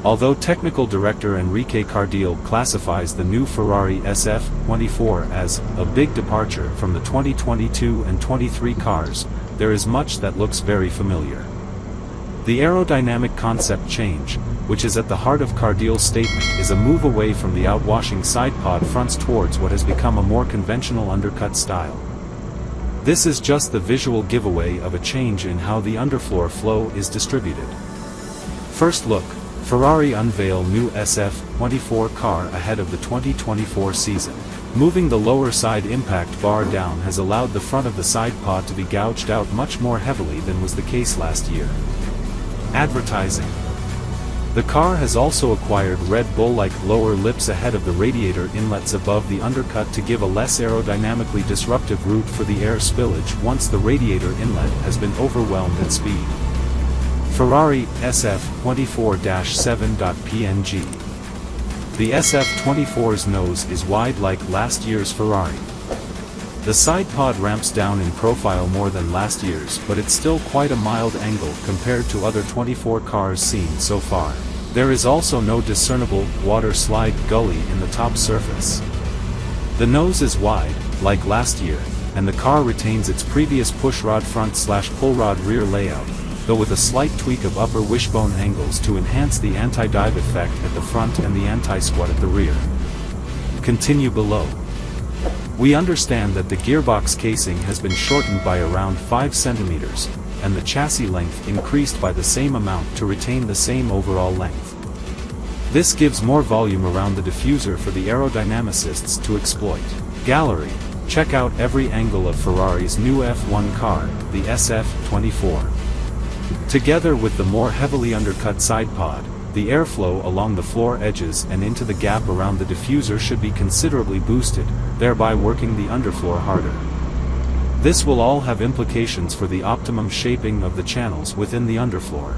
Although Technical Director Enrique Cardile classifies the new Ferrari SF-24 as a big departure from the 2022 and 23 cars, there is much that looks very familiar. The aerodynamic concept change, which is at the heart of Cardile's statement, is a move away from the outwashing sidepod fronts towards what has become a more conventional undercut style. This is just the visual giveaway of a change in how the underfloor flow is distributed. First look. Ferrari unveil new SF-24 car ahead of the 2024 season. Moving the lower side impact bar down has allowed the front of the sidepod to be gouged out much more heavily than was the case last year. Advertising. The car has also acquired Red Bull-like lower lips ahead of the radiator inlets above the undercut to give a less aerodynamically disruptive route for the air spillage once the radiator inlet has been overwhelmed at speed. Ferrari SF-24-7.png. The SF-24's nose is wide like last year's Ferrari. The sidepod ramps down in profile more than last year's, but it's still quite a mild angle compared to other 24 cars seen so far. There is also no discernible water slide gully in the top surface. The nose is wide, like last year, and the car retains its previous pushrod front/pullrod rear layout, though with a slight tweak of upper wishbone angles to enhance the anti-dive effect at the front and the anti-squat at the rear. Continue below. We understand that the gearbox casing has been shortened by around 5 cm, and the chassis length increased by the same amount to retain the same overall length. This gives more volume around the diffuser for the aerodynamicists to exploit. Gallery. Check out every angle of Ferrari's new F1 car, the SF-24. Together with the more heavily undercut sidepod, the airflow along the floor edges and into the gap around the diffuser should be considerably boosted, thereby working the underfloor harder. This will all have implications for the optimum shaping of the channels within the underfloor.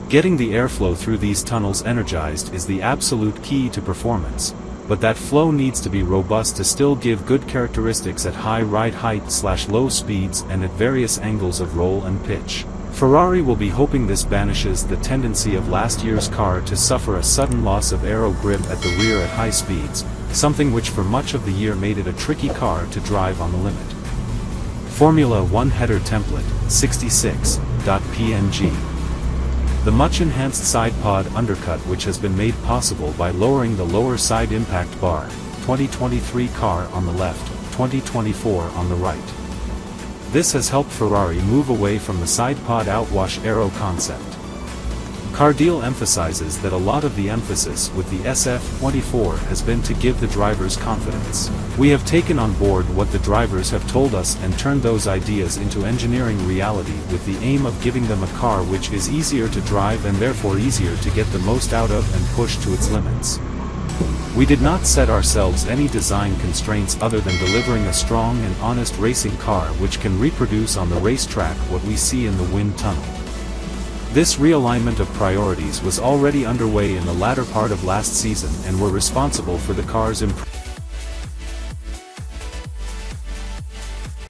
Getting the airflow through these tunnels energized is the absolute key to performance, but that flow needs to be robust to still give good characteristics at high ride height/low speeds and at various angles of roll and pitch. Ferrari will be hoping this banishes the tendency of last year's car to suffer a sudden loss of aero grip at the rear at high speeds, something which for much of the year made it a tricky car to drive on the limit. Formula 1 header template, 66.png. The much-enhanced sidepod undercut, which has been made possible by lowering the lower side impact bar, 2023 car on the left, 2024 on the right. This has helped Ferrari move away from the sidepod outwash aero concept. Cardile emphasizes that a lot of the emphasis with the SF-24 has been to give the drivers confidence. We have taken on board what the drivers have told us and turned those ideas into engineering reality with the aim of giving them a car which is easier to drive and therefore easier to get the most out of and push to its limits. We did not set ourselves any design constraints other than delivering a strong and honest racing car which can reproduce on the racetrack what we see in the wind tunnel. This realignment of priorities was already underway in the latter part of last season and were responsible for the car's improvement.